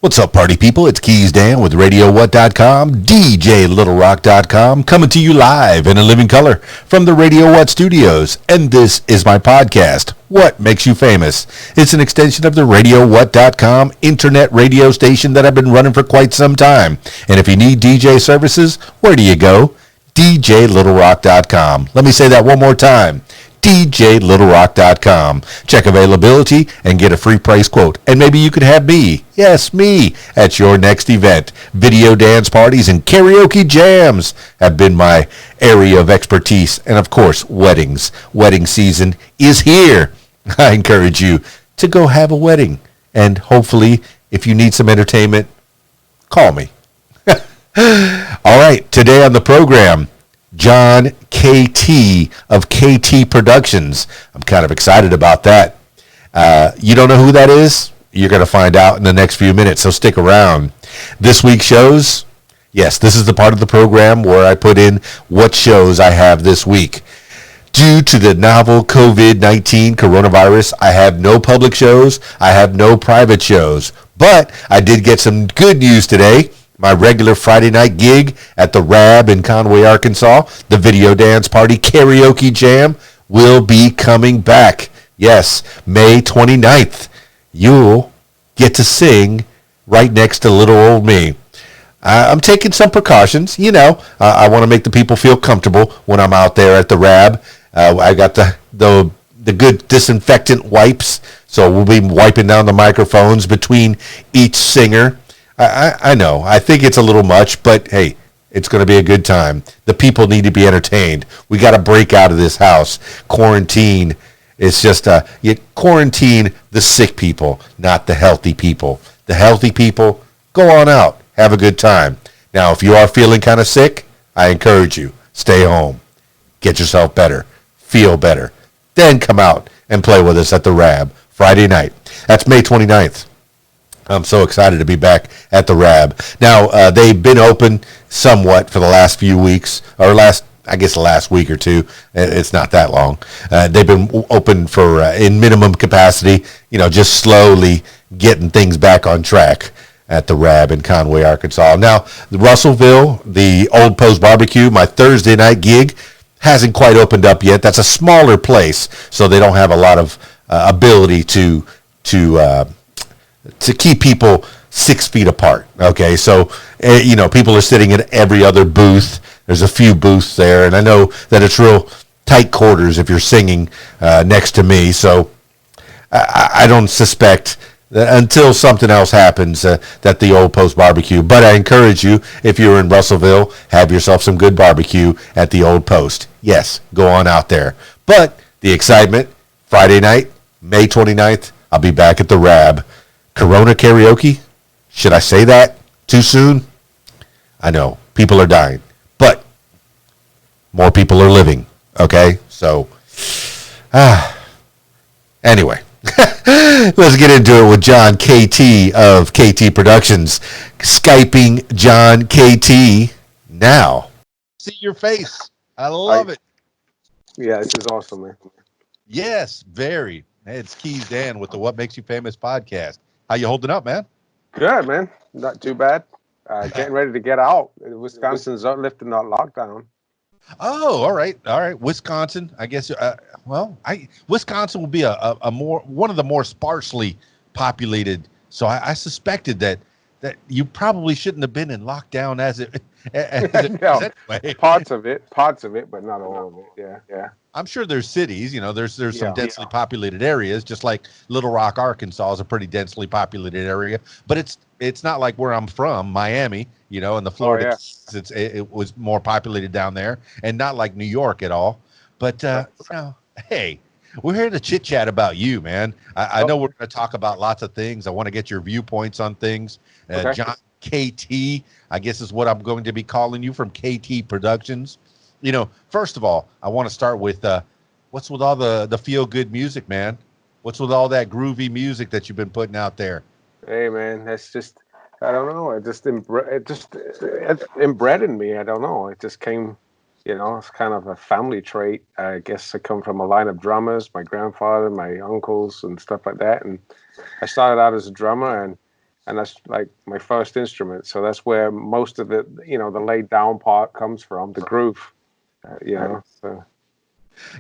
What's up, party people? It's Keys Dan with RadioWhat.com, DJLittleRock.com, coming to you live in a living color from the Radio What studios. And this is my podcast, What Makes You Famous? It's an extension of the RadioWhat.com internet radio station that I've been running for quite some time. And if you need DJ services, where do you go? DJLittleRock.com. Let me say that one more time. DJLittleRock.com. Check availability and get a free price quote. And maybe you could have me, yes, me, at your next event. Video dance parties and karaoke jams have been my area of expertise. And of course, weddings. Wedding season is here. I encourage you to go have a wedding. And hopefully, if you need some entertainment, call me. All right, today on the program, John KT of KT Productions. I'm kind of excited about that. You don't know who that is? You're going to find out in the next few minutes, so stick around. This week's shows, yes, this is the part of the program where I put in what shows I have this week. Due to the novel COVID-19 coronavirus, I have no public shows. I have no private shows. But I did get some good news today. My regular Friday night gig at the Rab in Conway, Arkansas, the Video Dance Party Karaoke Jam, will be coming back. Yes, May 29th. You'll get to sing right next to little old me. I'm taking some precautions. You know, I want to make the people feel comfortable when I'm out there at the Rab. I got the good disinfectant wipes, so we'll be wiping down the microphones between each singer. I know. I think it's a little much, but hey, it's going to be a good time. The people need to be entertained. We got to break out of this house. Quarantine is just you quarantine the sick people, not the healthy people. The healthy people, go on out. Have a good time. Now, if you are feeling kind of sick, I encourage you, stay home. Get yourself better. Feel better. Then come out and play with us at the Rab Friday night. That's May 29th. I'm so excited to be back at the Rab. Now, they've been open somewhat for the last few weeks, or the last week or two. It's not that long. They've been open for in minimum capacity, just slowly getting things back on track at the Rab in Conway, Arkansas. Now, Russellville, the Old Post Barbecue, my Thursday night gig, hasn't quite opened up yet. That's a smaller place, so they don't have a lot of ability to keep people 6 feet apart. Okay, so people are sitting in every other booth. There's a few booths there, and I know that it's real tight quarters if you're singing next to me. So I don't suspect that until something else happens that the Old Post Barbecue. But I encourage you, if you're in Russellville, have yourself some good barbecue at the Old Post. Yes, go on out there. But the excitement, Friday night, May 29th, I'll be back at the Rab. Corona karaoke? Should I say that too soon? I know, people are dying, but more people are living, okay? So, anyway, let's get into it with John KT of KT Productions. Skyping John KT now. See your face. I love it. Yeah, this is awesome, man. Yes, very. Hey, it's Keys Dan with the What Makes You Famous podcast. How you holding up, man? Good, man. Not too bad. Getting ready to get out. Wisconsin's lifting that lockdown. Oh, all right. Wisconsin, I guess. Wisconsin will be one of the more sparsely populated. So I suspected that you probably shouldn't have been in lockdown as it no, anyway. Parts of it, but not all of it. Yeah. I'm sure there's cities, there's some densely populated areas, just like Little Rock, Arkansas is a pretty densely populated area, but it's not like where I'm from, Miami, and the Florida, it was more populated down there, and not like New York at all. But, hey, we're here to chit chat about you, man. I know we're going to talk about lots of things. I want to get your viewpoints on things. John KT, I guess is what I'm going to be calling you, from KT Productions. First of all, I want to start with what's with all the feel-good music, man? What's with all that groovy music that you've been putting out there? Hey, man, that's just, I don't know. It's inbred in me. I don't know. It just came, it's kind of a family trait. I guess I come from a line of drummers, my grandfather, my uncles, and stuff like that. And I started out as a drummer, and and that's like my first instrument. So that's where most of it, the laid down part comes from, the groove. So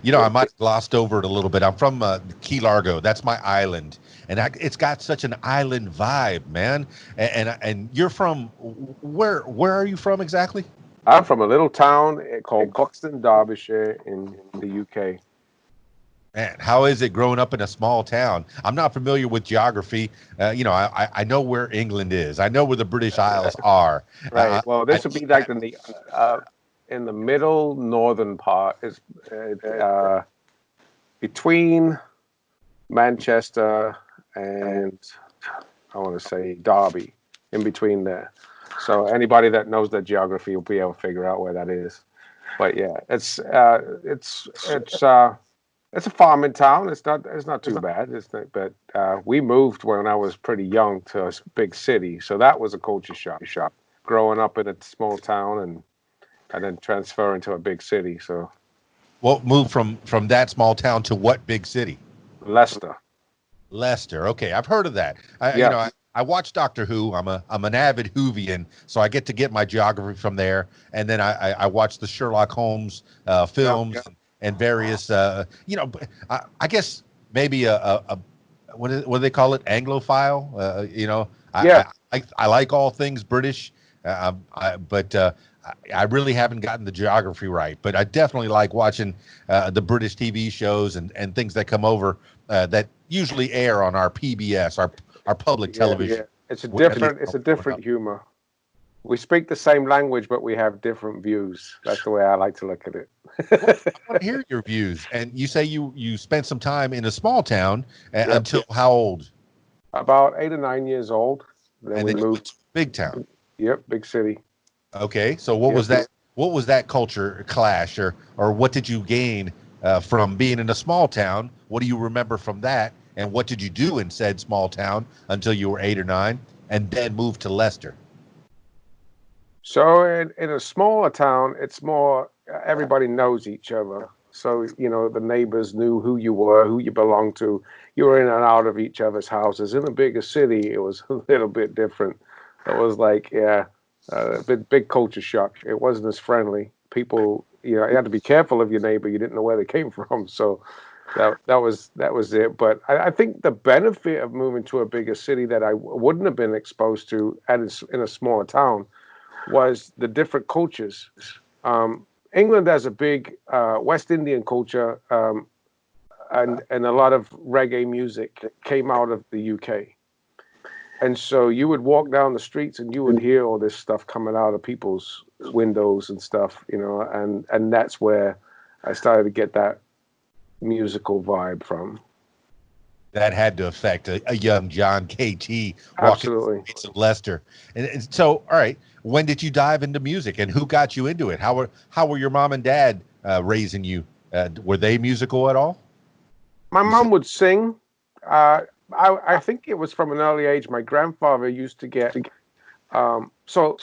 I might have glossed over it a little bit. I'm from Key Largo. That's my island, and it's got such an island vibe, man. And you're from where? Where are you from exactly? I'm from a little town called Buxton, Derbyshire, in the UK. Man, how is it growing up in a small town? I'm not familiar with geography. I know where England is. I know where the British Isles are. Right. Well, this would be like in the middle northern part. Is between Manchester and I want to say Derby, in between there. So anybody that knows the geography will be able to figure out where that is. But yeah, it's a farming town. It's not too bad. But we moved when I was pretty young to a big city, so that was a culture shock. Growing up in a small town and then transferring to a big city. So, what moved from that small town to what big city? Leicester. Leicester. Okay, I've heard of that. I watch Doctor Who. I'm an avid Whovian, so I get my geography from there. And then I watch the Sherlock Holmes films and various. I guess maybe a what do they call it? Anglophile. I like all things British, but I really haven't gotten the geography right. But I definitely like watching the British TV shows and things that come over that usually air on our PBS, our public television. Yeah. It's a different humor. We speak the same language, but we have different views. That's the way I like to look at it. I want to hear your views. And you say you spent some time in a small town until how old? About 8 or 9 years old. Then we moved. Big town. Yep, big city. Okay, so what was that? What was that culture clash, or what did you gain from being in a small town? What do you remember from that? And what did you do in said small town until you were 8 or 9, and then moved to Leicester? So in a smaller town, it's more everybody knows each other. So the neighbors knew who you were, who you belonged to. You were in and out of each other's houses. In a bigger city, it was a little bit different. It was like a big culture shock. It wasn't as friendly. People, you had to be careful of your neighbor. You didn't know where they came from. So that was it. But I think the benefit of moving to a bigger city that I wouldn't have been exposed to in a smaller town was the different cultures. England has a big West Indian culture, and a lot of reggae music came out of the UK. And so you would walk down the streets and you would hear all this stuff coming out of people's windows and stuff, and that's where I started to get that musical vibe from. That had to affect a young John KT walking Absolutely. the streets of Leicester. And so, all right, when did you dive into music, and who got you into it? How were your mom and dad raising you? Were they musical at all? My mom would sing. I think it was from an early age. My grandfather used to get. So,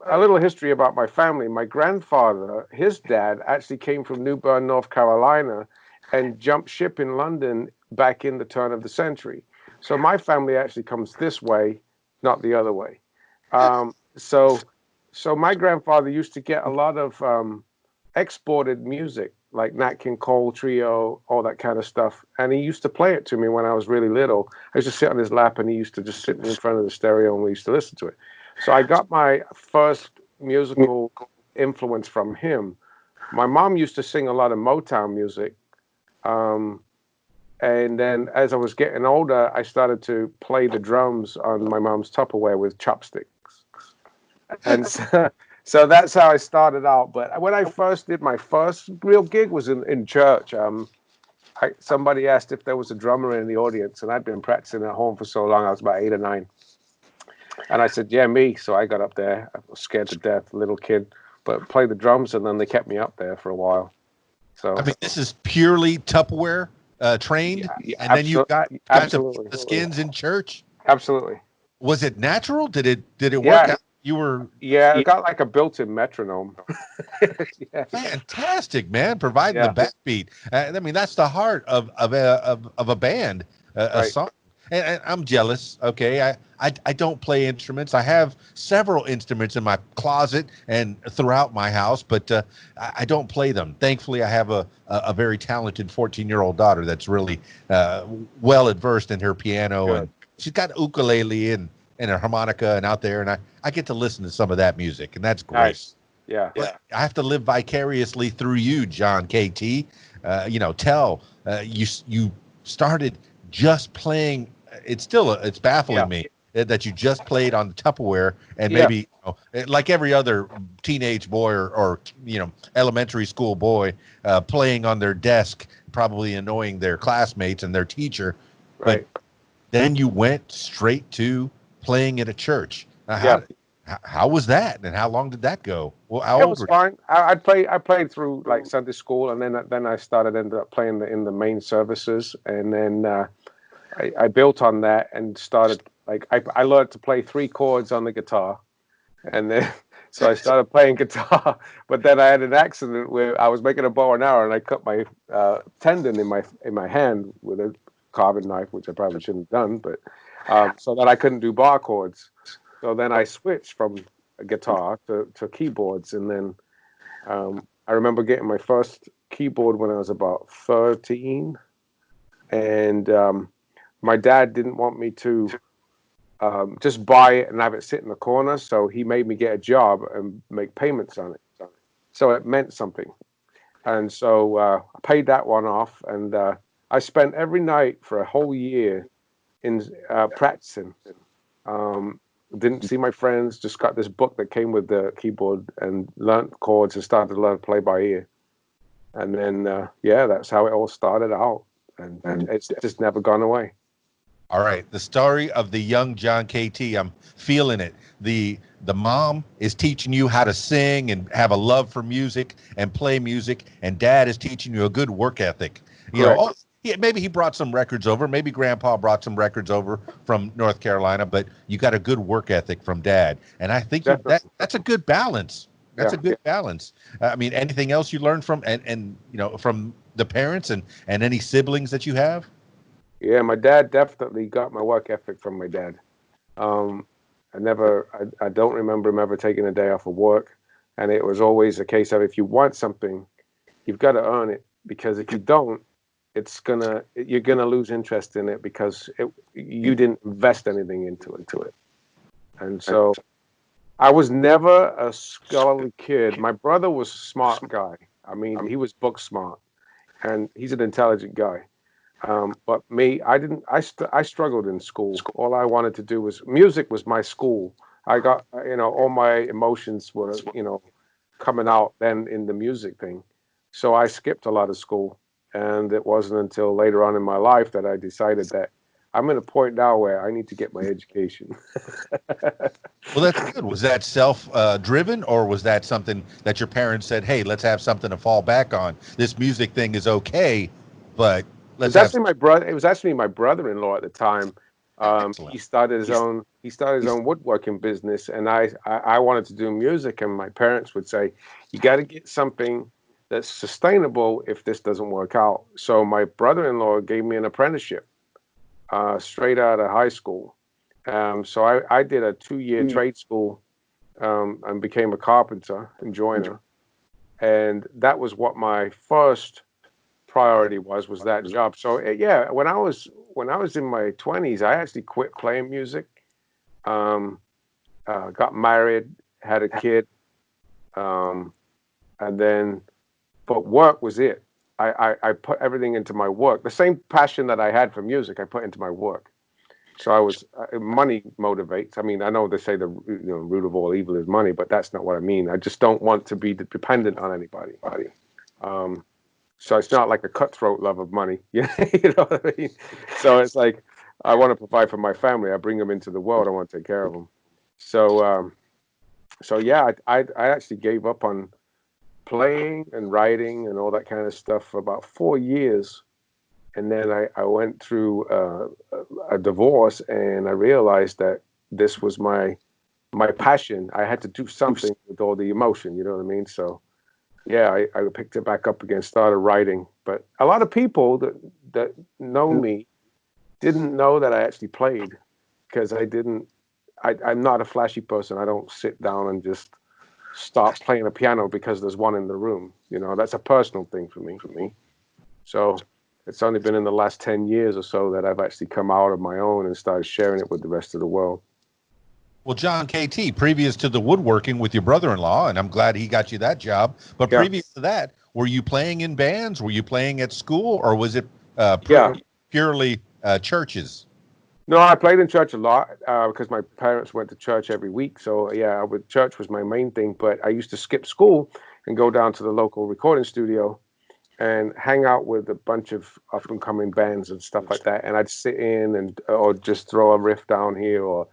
a little history about my family. My grandfather, his dad, actually came from New Bern, North Carolina, and jumped ship in London back in the turn of the century. So my family actually comes this way, not the other way. So my grandfather used to get a lot of exported music, like Nat King Cole Trio, all that kind of stuff. And he used to play it to me when I was really little. I used to sit on his lap, and he used to just sit me in front of the stereo, and we used to listen to it. So I got my first musical influence from him. My mom used to sing a lot of Motown music. And then as I was getting older, I started to play the drums on my mom's Tupperware with chopsticks. And so that's how I started out. But when I first did my first real gig was in church. Somebody asked if there was a drummer in the audience, and I'd been practicing at home for so long. I was about 8 or 9. And I said, yeah, me. So I got up there. I was scared to death, little kid, but played the drums, and then they kept me up there for a while. So I mean, this is purely Tupperware trained, and then you got to the skins in church. Absolutely. Was it natural? Did it work out? You were it got like a built-in metronome. Yeah. Fantastic, man! Providing the backbeat. I mean, that's the heart of a band, a right. song. and I'm jealous. Okay, I don't play instruments. I have several instruments in my closet and throughout my house, but I don't play them. Thankfully, I have a very talented 14-year-old daughter that's really well adversed in her piano, and Good. she's got ukulele and a harmonica and out there, and I get to listen to some of that music, and that's great. Nice. Yeah. But I have to live vicariously through you, John KT. Tell you started just playing. It's Yeah. baffling me that you just played on the Tupperware, and Yeah. maybe like every other teenage boy or elementary school boy playing on their desk, probably annoying their classmates and their teacher. But Right. then you went straight to playing at a church. Yeah. How was that, and how long did that go? Well, how It old was were you? fine. I played through like Sunday school, and then I ended up playing in the main services, and then I built on that and started like I learned to play three chords on the guitar, and then so I started playing guitar. But then I had an accident where I was making a bow and arrow, and I cut my tendon in my hand with a carving knife, which I probably shouldn't have done, but so that I couldn't do bar chords. So then I switched from a guitar to keyboards, and then I remember getting my first keyboard when I was about 13, and my dad didn't want me to just buy it and have it sit in the corner, so he made me get a job and make payments on it. So it meant something, and so I paid that one off, and I spent every night for a whole year in practicing. Um, didn't see my friends, just got this book that came with the keyboard and learned chords and started to learn play by ear. And then, yeah, that's how it all started out. And it's just never gone away. All right, the story of the young John KT. I'm feeling it. The mom is teaching you how to sing and have a love for music and play music, and dad is teaching you a good work ethic. Correct. Maybe he brought some records over. Maybe grandpa brought some records over from North Carolina, but you got a good work ethic from dad, and I think Definitely. that's a good balance. That's Yeah. a good balance. I mean, anything else you learned from and from the parents and any siblings that you have? Yeah, my dad definitely got my work ethic from my dad. Um, I don't remember him ever taking a day off of work. And it was always a case of if you want something, you've got to earn it, because if you don't, you're gonna lose interest in it because you didn't invest anything into it. And so I was never a scholarly kid. My brother was a smart guy. I mean, he was book smart, and he's an intelligent guy. But me, I didn't. I struggled in school. All I wanted to do was music was my school. I got all my emotions were coming out then in the music thing. So I skipped a lot of school, and it wasn't until later on in my life that I decided that I'm in a point now where I need to get my education. Well, that's good. Was that self driven, or was that something that your parents said, "Hey, let's have something to fall back on. This music thing is okay, but let's have It was actually my brother-in-law at the time. excellent." He started his own woodworking business, and I wanted to do music, and my parents would say, "You got to get something that's sustainable if this doesn't work out." So my brother-in-law gave me an apprenticeship straight out of high school. So I did a 2-year trade school and became a carpenter and joiner, and that was what my first priority was that job. So yeah, when I was in my 20s, I actually quit playing music, um, got married, had a kid, um, and then but work was it. I put everything into my work. The same passion that I had for music, I put into my work. So I was money motivates. I mean, I know they say the root of all evil is money, but that's not what I mean. I just don't want to be dependent on anybody. Um, So it's not like a cutthroat love of money. You know what I mean? So it's like I want to provide for my family. I bring them into the world. I want to take care of them. So so yeah, I actually gave up on playing and writing and all that kind of stuff for about 4 years. And then I went through a divorce, and I realized that this was my passion. I had to do something with all the emotion. You know what I mean? So yeah, I picked it back up again, started writing. But a lot of people that know me didn't know that I actually played because I didn't. I'm not a flashy person. I don't sit down and just start playing a piano because there's one in the room. You know, that's a personal thing for me. So it's only been in the last 10 years or so that I've actually come out of my own and started sharing it with the rest of the world. Well, John KT, previous to the woodworking with your brother-in-law, and I'm glad he got you that job, but Yeah. previous to that, were you playing in bands? Were you playing at school, or was it Yeah. purely churches? No, I played in church a lot because my parents went to church every week. So yeah, church was my main thing. But I used to skip school and go down to the local recording studio and hang out with a bunch of up and coming bands and stuff like that. And I'd sit in and or just throw a riff down here or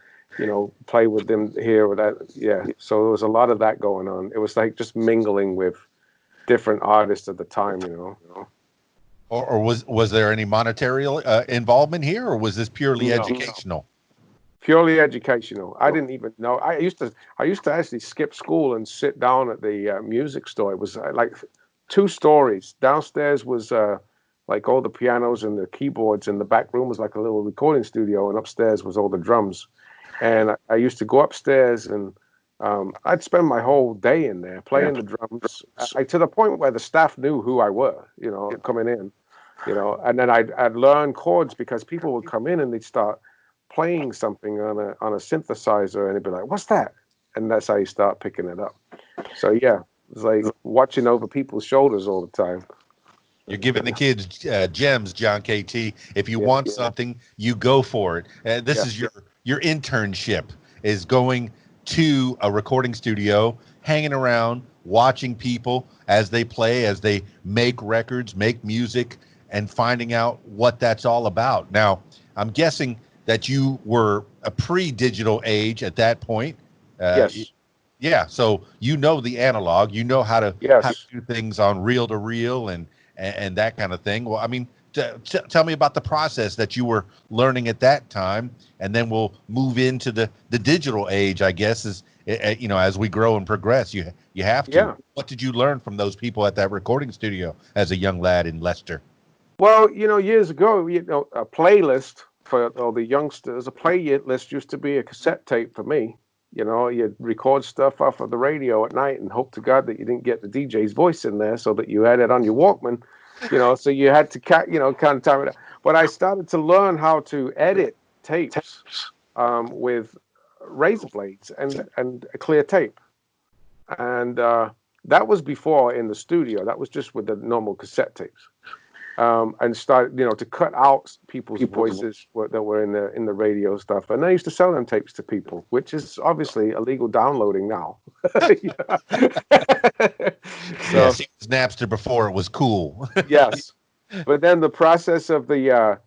play with them here or that. Yeah. So there was a lot of that going on. It was like just mingling with different artists at the time. Or was there any monetary involvement here, or was this purely No. educational? Purely educational. I didn't even know. I used to actually skip school and sit down at the music store. It was like two stories. Downstairs was like all the pianos and the keyboards, and the back room was like a little recording studio, and upstairs was all the drums. And I used to go upstairs and I'd spend my whole day in there playing the drums. To the point where the staff knew who I were, coming in, and then I'd learn chords because people would come in and they'd start playing something on a synthesizer and they'd be like, "What's that?" And that's how you start picking it up. So yeah, it's like watching over people's shoulders all the time. You're giving the kids gems, John KT. If you want something, you go for it. This is your internship, is going to a recording studio, hanging around, watching people as they play, as they make records, make music, and finding out what that's all about. Now, I'm guessing that you were a pre-digital age at that point. Yes. Yeah, so you know the analog, you know how to do things on reel to reel and that kind of thing. Well, I mean, tell me about the process that you were learning at that time, and then we'll move into the digital age, I guess, as we grow and progress. You have to. Yeah. What did you learn from those people at that recording studio as a young lad in Leicester? Well, years ago, a playlist for all the youngsters, a playlist used to be a cassette tape for me. You'd record stuff off of the radio at night and hope to God that you didn't get the DJ's voice in there so that you had it on your Walkman, so you had to, kind of time it out. But I started to learn how to edit tapes with razor blades and a clear tape. And that was before in the studio. That was just with the normal cassette tapes. And start, to cut out people's voices that were in the radio stuff. And I used to sell them tapes to people, which is obviously illegal downloading now. Yes, it was Napster before it was cool. Yes, but then the process of the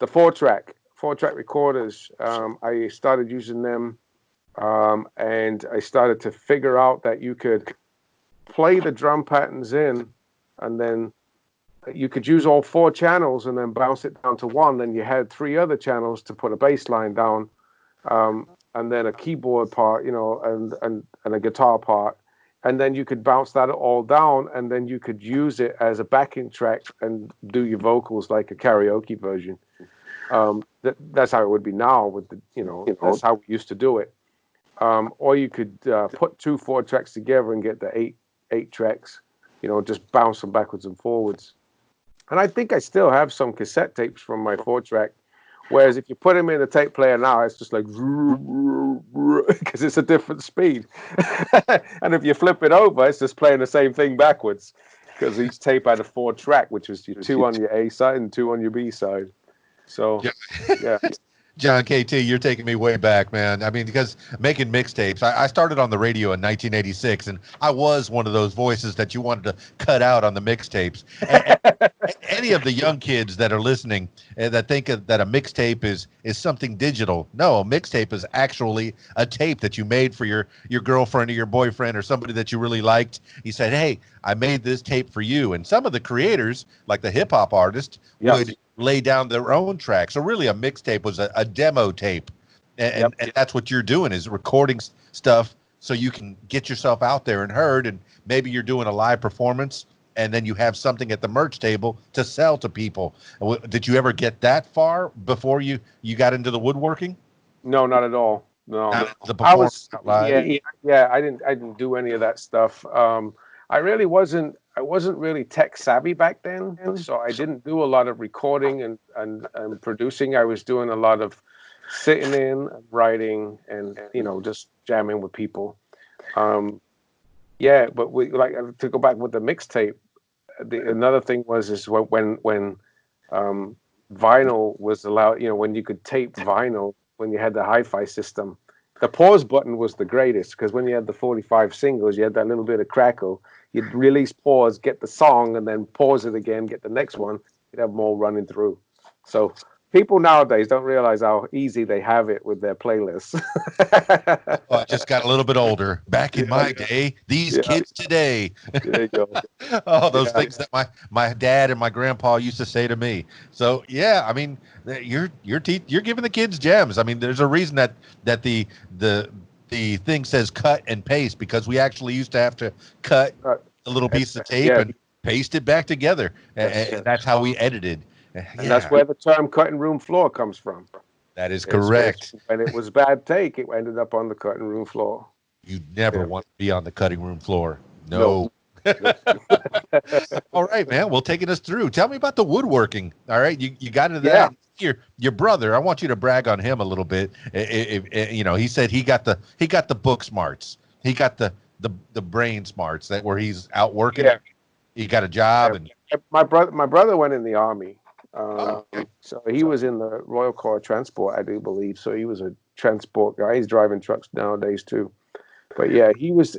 four-track recorders, I started using them, and I started to figure out that you could play the drum patterns in, and then you could use all four channels and then bounce it down to one. Then you had three other channels to put a bass line down, and then a keyboard part, and a guitar part. And then you could bounce that all down, and then you could use it as a backing track and do your vocals like a karaoke version. That's how it would be now with that's how we used to do it. Or you could put 2 4-tracks together and get the eight tracks, just bounce them backwards and forwards. And I think I still have some cassette tapes from my 4-track. Whereas if you put them in the tape player now, it's just like, because it's a different speed. And if you flip it over, it's just playing the same thing backwards. Because each tape had a 4-track, which was 2 on your A side and 2 on your B side. So, yeah. John KT, you're taking me way back, man. I mean, because making mixtapes, I started on the radio in 1986, and I was one of those voices that you wanted to cut out on the mixtapes. Any of the young kids that are listening that think that a mixtape is something digital, no, a mixtape is actually a tape that you made for your girlfriend or your boyfriend or somebody that you really liked. You said, hey, I made this tape for you. And some of the creators, like the hip hop artist, would lay down their own track. So really a mixtape was a demo tape. And that's what you're doing, is recording stuff so you can get yourself out there and heard. And maybe you're doing a live performance and then you have something at the merch table to sell to people. Did you ever get that far before you got into the woodworking? No, not at all. No, Not the I performance was, out live. yeah. I didn't do any of that stuff. I really wasn't. I wasn't really tech savvy back then, so I didn't do a lot of recording and producing. I was doing a lot of sitting in, and writing, and just jamming with people. Um, yeah, but we like to go back with the mixtape. Another thing was is when um, vinyl was allowed. When you could tape vinyl when you had the hi-fi system. The pause button was the greatest because when you had the 45 singles, you had that little bit of crackle. You'd release pause, get the song, and then pause it again, get the next one. You'd have more running through. So people nowadays don't realize how easy they have it with their playlists. Oh, I just got a little bit older. Back in my day, these Yeah, kids today. there you go. Oh, those Yeah, things that my dad and my grandpa used to say to me. So yeah, I mean, you're giving the kids gems. I mean, there's a reason that the thing says cut and paste, because we actually used to have to cut uh, a little and, piece of tape yeah, and paste it back together, and that's how we edited. and that's Yeah, where the term cutting room floor comes from. that is It's correct. when it was bad take, it ended up on the cutting room floor. You never Yeah. want to be on the cutting room floor. No, No. no. All right, man. Well, taking us through. Tell me about the woodworking. All right, you got into Yeah, that. Your brother. I want you to brag on him a little bit. He said he got the book smarts. He got the brain smarts that where he's out working. yeah. He got a job and My brother went in the army. oh, So he was in the Royal Corps of Transport, I do believe. So he was a transport guy. He's driving trucks nowadays too. But yeah, he was.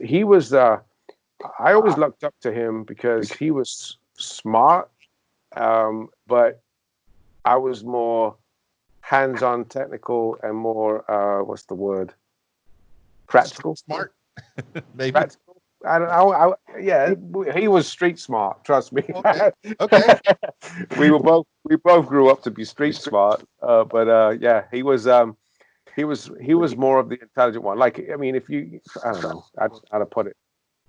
I always looked up to him because he was smart, but I was more hands-on, technical, and more what's the word? Practical. smart maybe. Practical. I don't know. Yeah, he was street smart. Trust me. Okay, okay. we both grew up to be street smart. But yeah, he was more of the intelligent one. Like I mean, if you I don't know how to put it.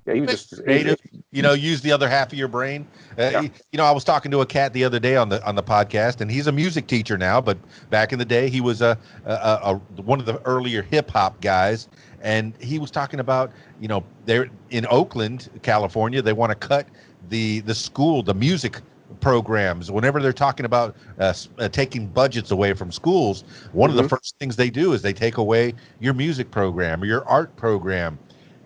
Yeah, he was just Creative, use the other half of your brain. yeah. I was talking to a cat the other day on the podcast, and he's a music teacher now, but back in the day he was a one of the earlier hip hop guys, and he was talking about, they're in Oakland, California. They want to cut the music programs whenever they're talking about taking budgets away from schools. One of the first things they do is they take away your music program or your art program.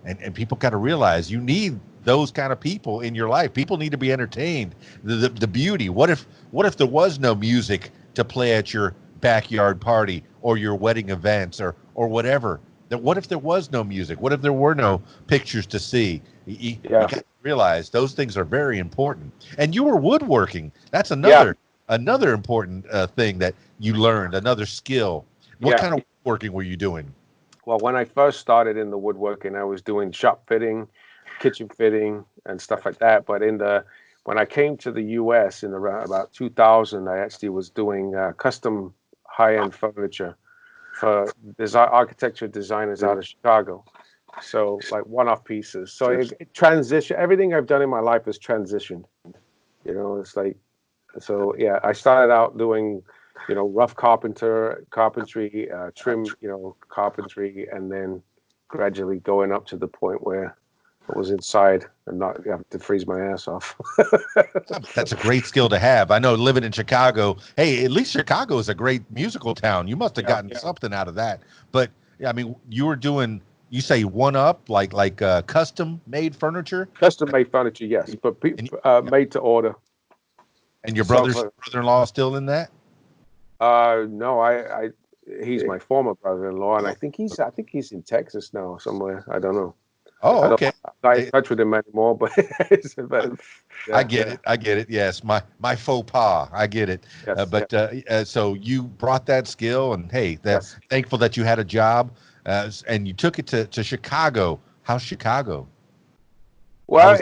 And people got to realize you need those kind of people in your life. People need to be entertained. The beauty. What if there was no music to play at your backyard party or your wedding events or whatever? What if there was no music? What if there were no pictures to see? You got to realize those things are very important. And you were woodworking. That's another important thing that you learned. Another skill. What kind of woodworking were you doing? Well, when I first started in the woodworking, I was doing shop fitting, kitchen fitting, and stuff like that. But when I came to the U.S. in around about 2000, I actually was doing custom high-end furniture for architecture designers out of Chicago. So like one-off pieces. So it transition. Everything I've done in my life has transitioned. It's like, so yeah, I started out doing rough carpentry, trim, carpentry, and then gradually going up to the point where I was inside and not have to freeze my ass off. That's a great skill to have. I know living in Chicago, hey, at least Chicago is a great musical town. You must have gotten something out of that. But I mean, you were doing, you say one up, like custom made furniture? Custom made furniture, yes, but made to order. And your brother-in-law is still in that? No, he's my former brother-in-law, and I think he's in Texas now somewhere. I don't know. Oh, okay. I'm not in touch with him anymore, but, I get it. Yes, my faux pas. I get it. Yes, so you brought that skill, and hey, thankful that you had a job, and you took it to Chicago. How's Chicago? Well,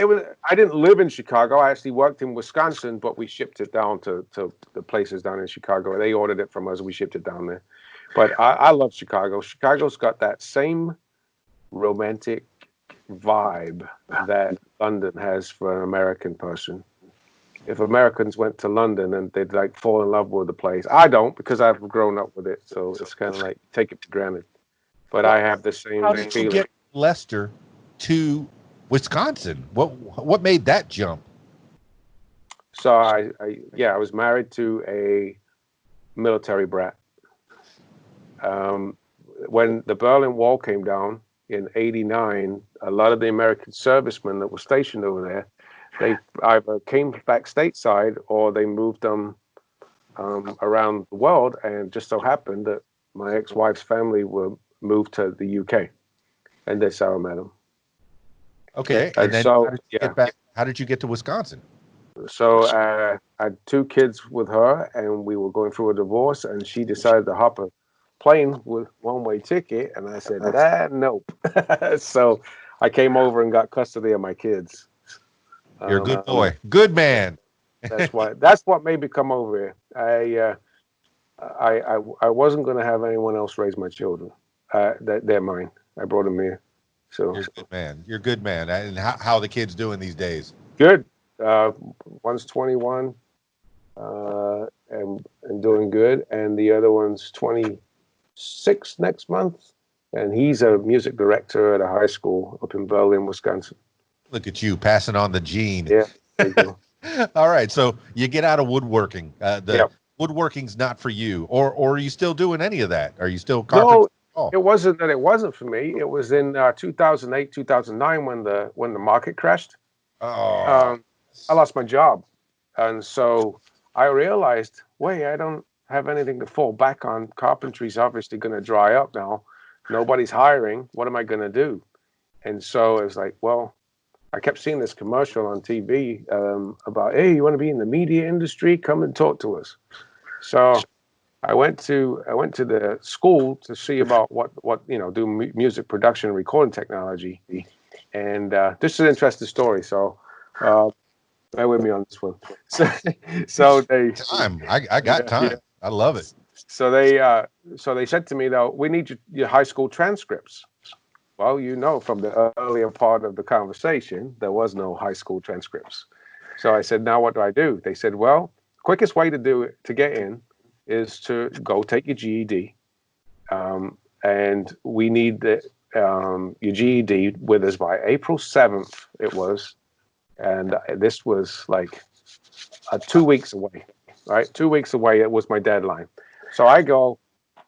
I didn't live in Chicago. I actually worked in Wisconsin, but we shipped it down to the places down in Chicago. They ordered it from us. We shipped it down there. But I love Chicago. Chicago's got that same romantic vibe that London has for an American person. If Americans went to London and they'd like fall in love with the place, I don't because I've grown up with it, so it's kind of like take it for granted. But I have the How same did you feeling. get Leicester to Wisconsin? What made that jump? So I was married to a military brat. When the Berlin Wall came down in '89, a lot of the American servicemen that were stationed over there, they either came back stateside or they moved them around the world. And just so happened that my ex-wife's family were moved to the UK, and that's how I met them. Okay, and then so how did you get back? How did you get to Wisconsin? So I had 2 kids with her, and we were going through a divorce, and she decided to hop a plane with one-way ticket, and I said, nope. So I came over and got custody of my kids. You're a good boy, good man. That's what made me come over here. I wasn't going to have anyone else raise my children. They're mine. I brought them here. So you're a good man. You're a good man. And how are the kids doing these days? Good. One's 21 and doing good, and the other one's 26 next month, and he's a music director at a high school up in Berlin, Wisconsin. Look at you passing on the gene. Yeah. Thank you. All right, so you get out of woodworking. Woodworking's not for you, or are you still doing any of that? Are you still carpentering? No, it wasn't that it wasn't for me. It was in 2008, 2009 when the market crashed. Oh. I lost my job, and so I realized, wait, I don't have anything to fall back on. Carpentry's obviously going to dry up now. Nobody's hiring. What am I going to do? And so it was like, well, I kept seeing this commercial on TV about, hey, you want to be in the media industry? Come and talk to us. So I went to the school to see about what do music production and recording technology. And this is an interesting story. So bear with me on this one. So they time. I got time. Yeah. I love it. So they said to me, though, we need your high school transcripts. Well, from the earlier part of the conversation, there was no high school transcripts. So I said, now what do I do? They said, well, quickest way to do it, to get in, is to go take your GED. And we need your GED with us by April 7th, it was. And this was like 2 weeks away, right? 2 weeks away, it was my deadline. So I go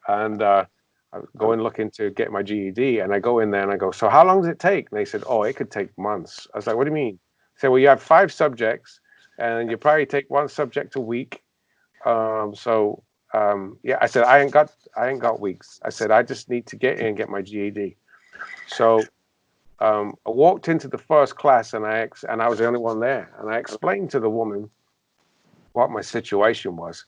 and I go and look into get my GED, and I go in there and I go, so how long does it take? And they said, oh, it could take months. I was like, what do you mean? They said, well, you have 5 subjects, and you probably take 1 subject a week. I said, I ain't got weeks. I said, I just need to get in and get my GED. So I walked into the first class, and I was the only one there, and I explained to the woman what my situation was,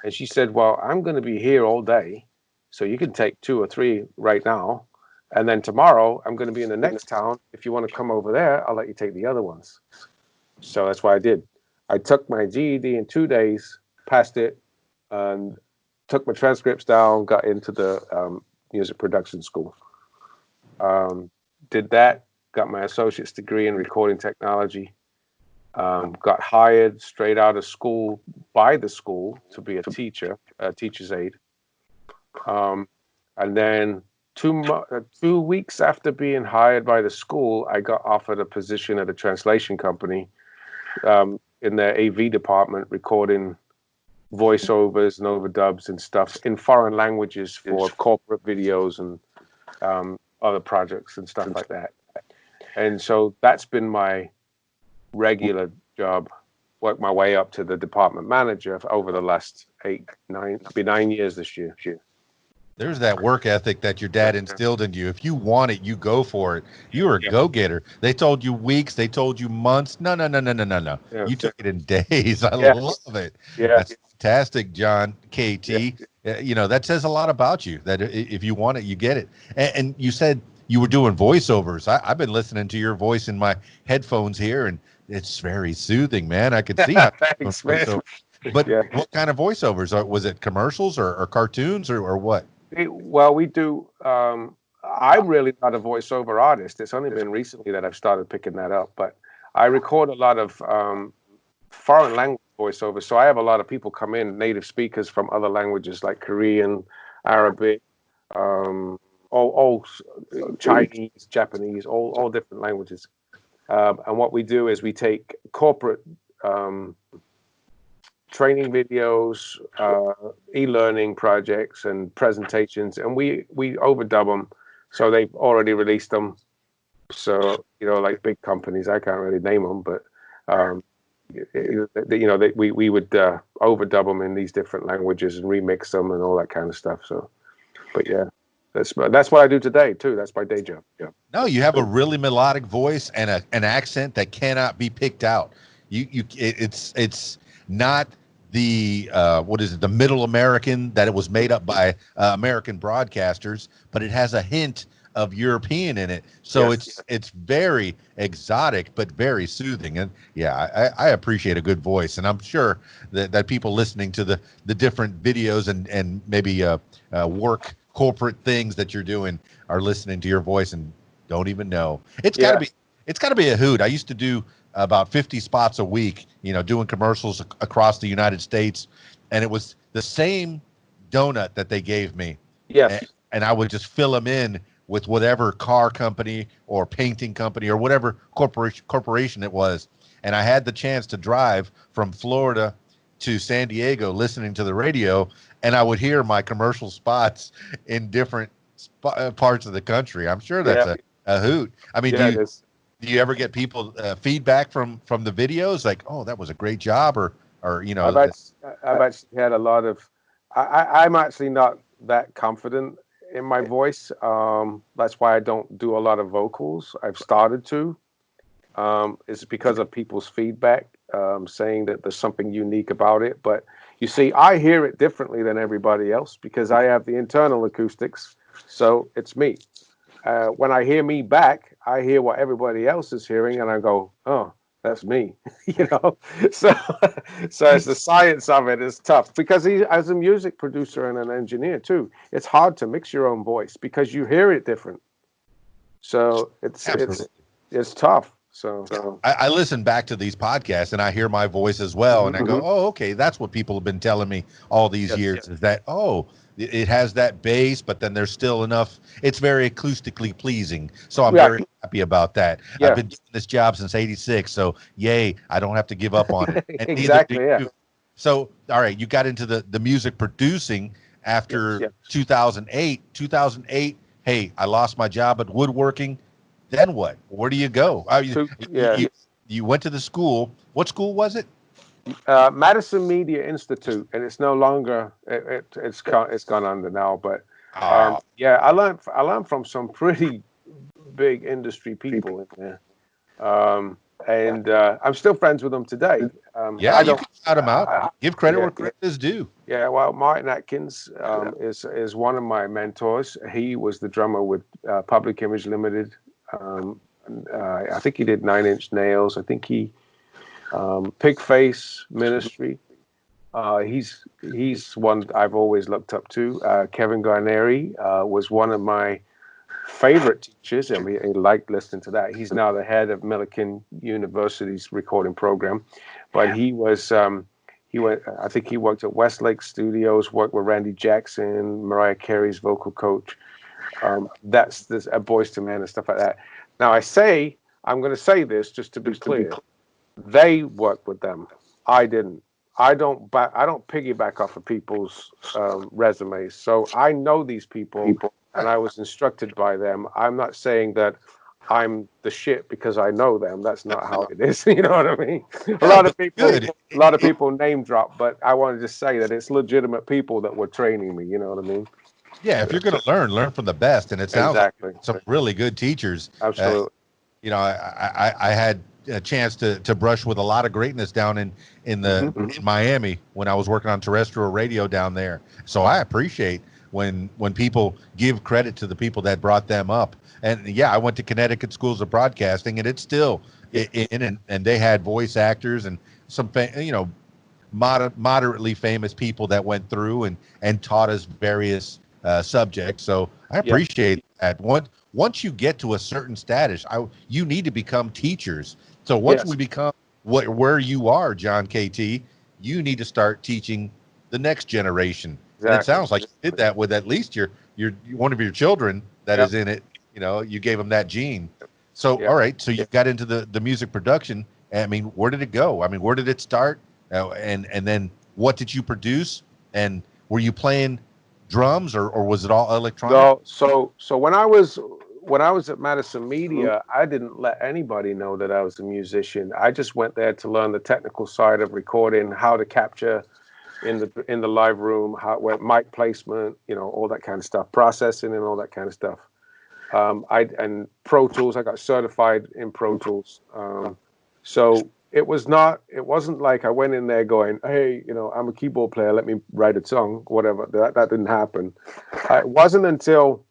and she said, well, I'm going to be here all day, so you can take 2 or 3 right now, and then tomorrow I'm going to be in the next town. If you want to come over there, I'll let you take the other ones. So that's what I did. I took my GED in 2 days, passed it, and took my transcripts down, got into the music production school. Did that, got my associate's degree in recording technology, got hired straight out of school by the school to be a teacher, a teacher's aide. And then 2 weeks after being hired by the school, I got offered a position at a translation company in their AV department, recording voiceovers and overdubs and stuff in foreign languages for corporate videos and other projects and stuff like that. And so that's been my regular job. Worked my way up to the department manager over the last 9 years this year. There's that work ethic that your dad instilled in you. If you want it, you go for it. You were a go-getter. They told you weeks. They told you months. No. Yeah. You took it in days. I love it. Yeah. That's fantastic, John, KT. Yeah. That says a lot about you, that if you want it, you get it. And you said you were doing voiceovers. I've been listening to your voice in my headphones here, and it's very soothing, man. I could see how. Thanks, man. But what kind of voiceovers? Was it commercials or cartoons or what? Well, we do a I'm really not a voiceover artist. It's only been recently that I've started picking that up. But I record a lot of foreign language voiceovers. So I have a lot of people come in, native speakers from other languages like Korean, Arabic, all Chinese, Japanese, all different languages. And what we do is we take corporate training videos, e-learning projects, and presentations, and we overdub them. So they've already released them. So like big companies, I can't really name them, but we would overdub them in these different languages and remix them and all that kind of stuff. So, but yeah. That's what I do today too. That's my day job. Yeah. No, you have a really melodic voice and an accent that cannot be picked out. It's not the the middle American that it was made up by American broadcasters, but it has a hint of European in it. So it's very exotic, but very soothing. And yeah, I appreciate a good voice. And I'm sure that people listening to the different videos and maybe work corporate things that you're doing are listening to your voice and don't even know. It's gotta be a hoot. I used to do about 50 spots a week, doing commercials across the United States. And it was the same donut that they gave me. Yes. And I would just fill them in with whatever car company or painting company or whatever corporation it was. And I had the chance to drive from Florida to San Diego listening to the radio, and I would hear my commercial spots in different parts of the country. I'm sure that's a hoot. I mean, do you ever get people feedback from the videos like, oh, that was a great job, or I've actually had a lot of. I'm actually not that confident in my voice. That's why I don't do a lot of vocals. I've started to. It's because of people's feedback saying that there's something unique about it. But you see, I hear it differently than everybody else because I have the internal acoustics. So it's me. When I hear me back, I hear what everybody else is hearing, and I go, "Oh, that's me." So it's the science of it is tough because as a music producer and an engineer too, it's hard to mix your own voice because you hear it different. So it's tough. So I listen back to these podcasts and I hear my voice as well, and I go, "Oh, okay, that's what people have been telling me all these years is that it has that bass, but then there's still enough. It's very acoustically pleasing. So I'm very happy about that. I've been doing this job since '86, so yay, I don't have to give up on it. And exactly. Yeah. So all right, you got into the music producing after 2008. 2008. Hey, I lost my job at woodworking. Then what? Where do you go? You went to the school. What school was it? Madison Media Institute, and it's no longer. It's gone under now. But I learned from some pretty big industry people in there, and I'm still friends with them today. You can shout them out. Give credit where credit is due. Yeah, well, Martin Atkins is one of my mentors. He was the drummer with Public Image Limited. I think he did 9 Inch Nails. I think he Pigface Ministry. He's one I've always looked up to. Kevin Garneri was one of my favorite teachers. I mean, he liked listening to that. He's now the head of Millikan University's recording program, but he was I think he worked at Westlake Studios, worked with Randy Jackson, Mariah Carey's vocal coach. That's this a Boyz II Men and stuff like that. Now I'm going to say this just to be clear. They worked with them. I didn't. I don't piggyback off of people's resumes. So I know these people, and I was instructed by them. I'm not saying that I'm the shit because I know them. That's not how it is. You know what I mean? A lot of people name drop, but I want to just say that it's legitimate people that were training me. You know what I mean? Yeah, if you're going to learn from the best, and it sounds like some really good teachers. Absolutely. I had a chance to brush with a lot of greatness down in Miami when I was working on terrestrial radio down there. So I appreciate when people give credit to the people that brought them up. And I went to Connecticut Schools of Broadcasting, and it's still and they had voice actors and some moderately famous people that went through and taught us various subjects. So I Yeah. appreciate that. Once you get to a certain status, you need to become teachers. So once Yes. we become where you are, John KT, you need to start teaching the next generation. And it Exactly. sounds like you did that with at least your one of your children that Yep. is in it. You know, you gave them that gene. So Yeah. all right, so you got into the music production. I mean, where did it go? I mean, where did it start? And then what did you produce? And were you playing drums or was it all electronic? No. So when I was at Madison Media, I didn't let anybody know that I was a musician. I just went there to learn the technical side of recording, how to capture in the live room, how where mic placement, all that kind of stuff, processing and all that kind of stuff. And Pro Tools, I got certified in Pro Tools. So it wasn't like I went in there going, hey, I'm a keyboard player, let me write a song, whatever. That didn't happen. It wasn't until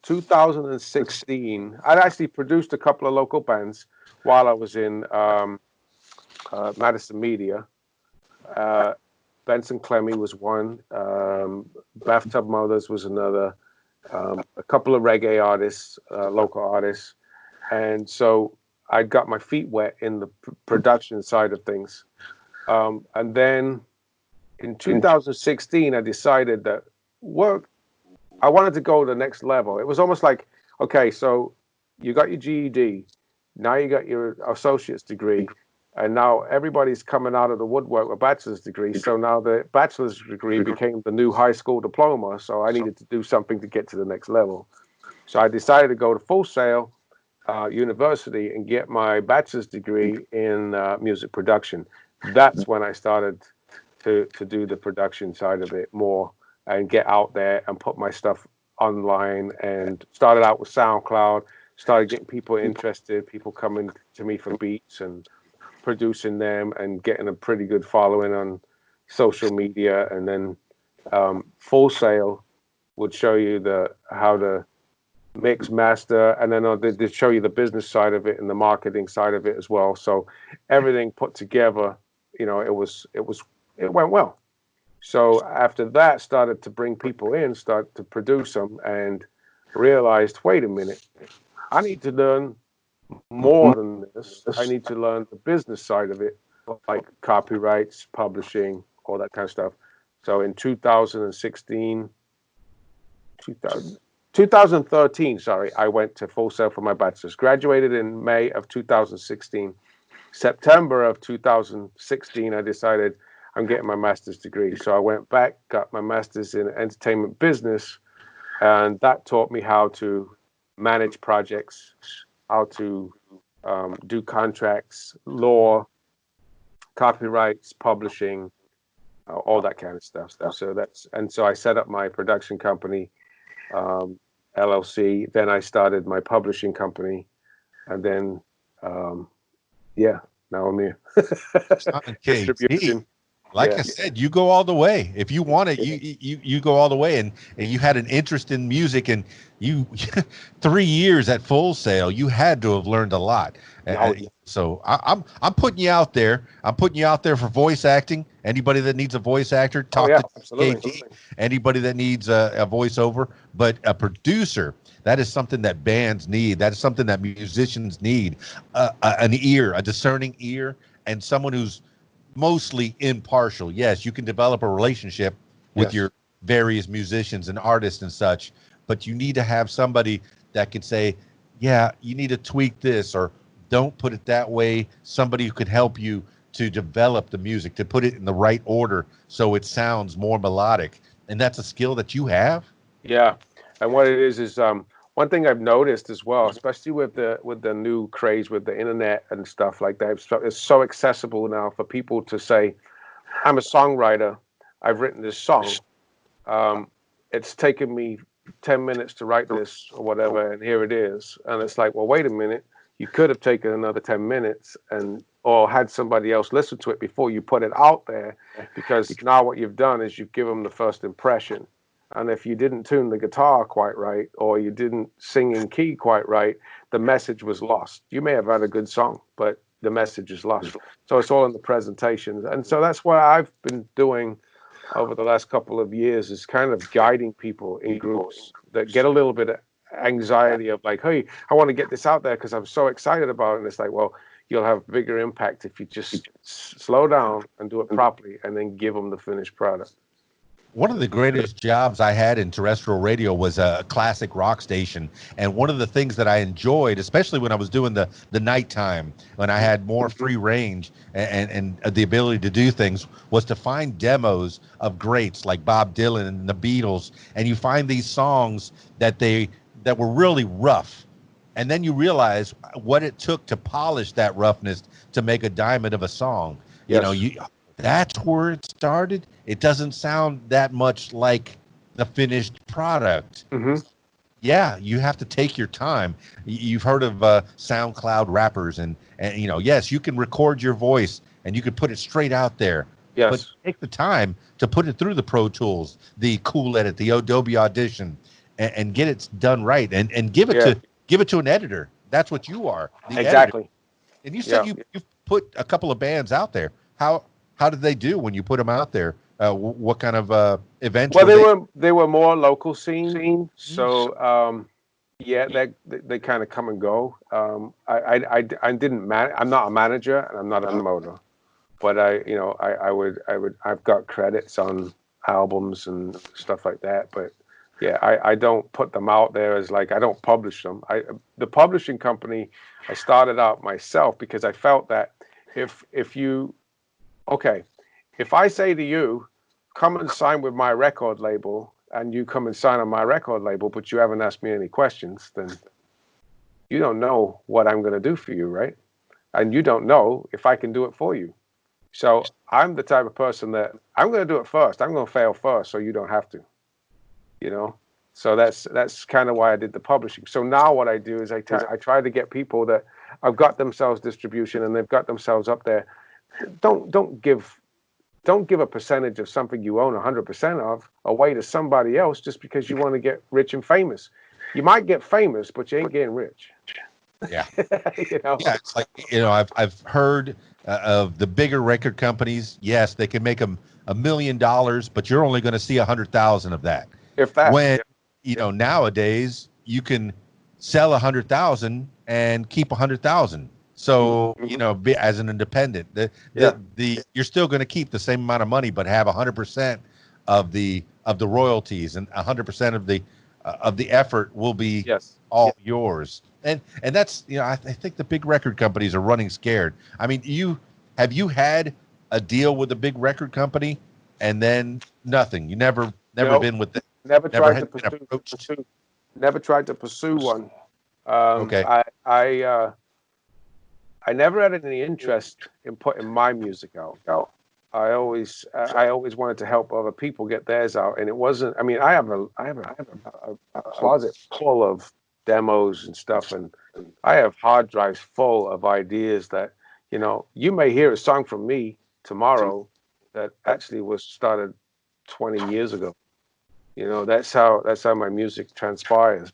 2016. I'd actually produced a couple of local bands while I was in Madison Media. Uh, Benson Clemmy was one. Bathtub Mothers was another. A couple of reggae artists, local artists, and so I got my feet wet in the production side of things. And then in 2016, I decided that work. I wanted to go to the next level. It was almost like, okay, so you got your GED, now you got your associate's degree, and now everybody's coming out of the woodwork with a bachelor's degree. So now the bachelor's degree became the new high school diploma. So I needed to do something to get to the next level. So I decided to go to Full Sail University and get my bachelor's degree in music production. That's when I started to do the production side of it more and get out there and put my stuff online, and started out with SoundCloud, started getting people interested, people coming to me for beats and producing them and getting a pretty good following on social media. And then Full Sail would show you the how to mix, master, and then they show you the business side of it and the marketing side of it as well. So everything put together, it went well. So after that, started to bring people in, start to produce them, and realized, wait a minute, I need to learn more than this. I need to learn the business side of it, like copyrights, publishing, all that kind of stuff. So in 2016, 2013, sorry, I went to Full Sail for my bachelor's. Graduated in May of 2016. September of 2016, I decided I'm getting my master's degree. So I went back, got my master's in entertainment business, and that taught me how to manage projects, how to do contracts, law, copyrights, publishing, all that kind of stuff. So I set up my production company, LLC. Then I started my publishing company, and then yeah, now I'm here. John KT, Distribution. like Yeah. I said, you go all the way. If you want it, you go all the way. And you had an interest in music, and you 3 years at Full Sail, you had to have learned a lot. Oh, yeah. So I'm putting you out there. I'm putting you out there for voice acting. Anybody that needs a voice actor, Oh, talk yeah, to absolutely. KT. Anybody that needs a voiceover, but a producer. That is something that bands need. That is something that musicians need. An ear, a discerning ear, and someone who's mostly impartial. Yes, you can develop a relationship with Yes. your various musicians and artists and such, but you need to have somebody that can say, yeah, you need to tweak this, or don't put it that way. Somebody who could help you to develop the music, to put it in the right order so it sounds more melodic. And that's a skill that you have. Yeah, and what it is one thing I've noticed as well, especially with the new craze with the internet and stuff like that. It's so accessible now for people to say, "I'm a songwriter. I've written this song. Um, it's taken me 10 minutes to write this or whatever, and here it is." And it's like, well, wait a minute. You could have taken another 10 minutes or had somebody else listen to it before you put it out there, because now what you've done is you've given them the first impression. And if you didn't tune the guitar quite right, or you didn't sing in key quite right, the message was lost. You may have had a good song, but the message is lost. So it's all in the presentation. And so that's what I've been doing over the last couple of years is kind of guiding people in groups that get a little bit of anxiety of like, hey, I want to get this out there because I'm so excited about it. And it's like, well, you'll have bigger impact if you just slow down and do it properly and then give them the finished product. One of the greatest jobs I had in terrestrial radio was a classic rock station. And one of the things that I enjoyed, especially when I was doing the nighttime, when I had more free range and the ability to do things, was to find demos of greats like Bob Dylan and the Beatles. And you find these songs that were really rough. And then you realize what it took to polish that roughness to make a diamond of a song. Yes. That's where it started. It doesn't sound that much like the finished product. Mm-hmm. Yeah, you have to take your time. You've heard of SoundCloud rappers, and yes, you can record your voice and you could put it straight out there. Yes. But take the time to put it through the Pro Tools, the Cool Edit, the Adobe Audition, and get it done right, and give it to an editor. That's what you are. Exactly. Editor. And you said you've put a couple of bands out there. How did they do when you put them out there? What kind of events? Well, they were more local scene. So they kind of come and go. I didn't I'm not a manager and I'm not a promoter, but I've got credits on albums and stuff like that. But yeah, I don't put them out there as like, I don't publish them. The publishing company, I started out myself because I felt that if I say to you, come and sign with my record label, and you come and sign on my record label, but you haven't asked me any questions, then you don't know what I'm going to do for you, right? And you don't know if I can do it for you. So I'm the type of person that I'm going to do it first. I'm going to fail first so you don't have to, So that's kind of why I did the publishing. So now what I do is I try to get people that have got themselves distribution and they've got themselves up there. Don't give a percentage of something you own 100% of away to somebody else just because you want to get rich and famous. You might get famous, but you ain't getting rich. Yeah. Yeah, it's like, I've heard of the bigger record companies. Yes, they can make $1 million, but you're only going to see 100,000 of that. If that. When nowadays you can sell 100,000 and keep 100,000. So, as an independent, you're still going to keep the same amount of money, but have 100% of the royalties, and 100% of the effort will be yours. And that's, I think the big record companies are running scared. I mean, have you had a deal with a big record company and then nothing? You never been with them. Never tried to pursue one. Okay. I never had any interest in putting my music out. I always wanted to help other people get theirs out, and it wasn't. I mean, I have a closet full of demos and stuff, and I have hard drives full of ideas that you may hear a song from me tomorrow that actually was started 20 years ago. That's how my music transpires.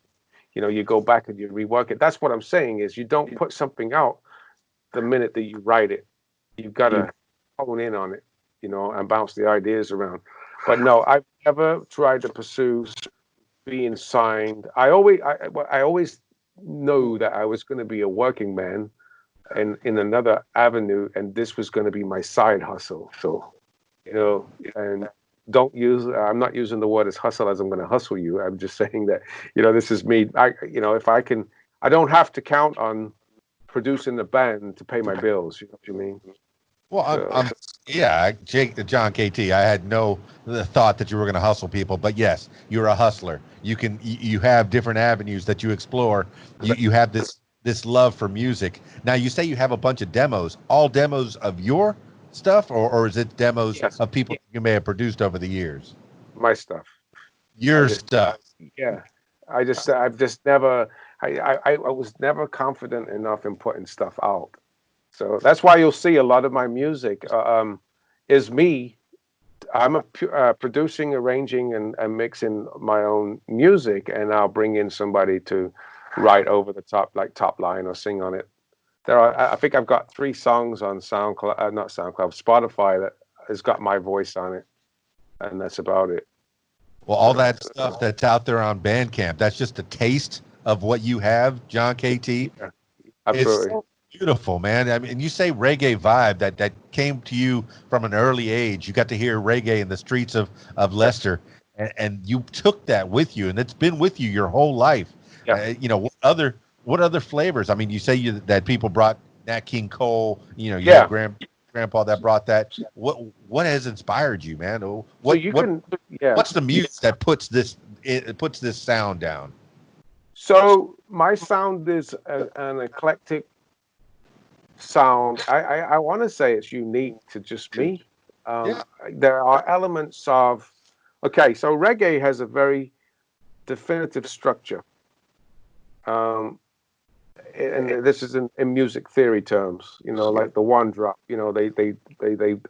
You go back and you rework it. That's what I'm saying is you don't put something out the minute that you write it. You've got to hone in on it, and bounce the ideas around. But no, I've never tried to pursue being signed. I always know that I was going to be a working man and in another avenue, and this was going to be my side hustle. So, and I'm not using the word as hustle as I'm going to hustle you. I'm just saying that, this is me. If I can, I don't have to count on producing the band to pay my bills. You know what you mean? Well, John KT, I had no thought that you were going to hustle people, but yes, you're a hustler. You have different avenues that you explore. You have this love for music. Now you say you have a bunch of demos, all demos of your stuff, or is it demos of people you may have produced over the years? My stuff. Your stuff. Yeah. I've just never, I was never confident enough in putting stuff out. So that's why you'll see a lot of my music is me. I'm producing, arranging, and mixing my own music, and I'll bring in somebody to write over the top, like top line, or sing on it. I think I've got 3 songs on Spotify that has got my voice on it. and that's about it. Well, all that stuff that's out there on Bandcamp, that's just a taste of what you have, John KT. Yeah, It's absolutely. so beautiful, man. I mean, you say reggae vibe that came to you from an early age. You got to hear reggae in the streets of Leicester, and you took that with you, and it's been with you your whole life. Yeah. What other flavors? I mean, you say that people brought Nat King Cole. You had Yeah. grandpa that brought that. What has inspired you, man? So What you what can, yeah. what's the music that puts this sound down? So my sound is an eclectic sound. I want to say it's unique to just me. Yeah. There are elements of, okay, so reggae has a very definitive structure. Um, and this is in music theory terms, like the one drop, they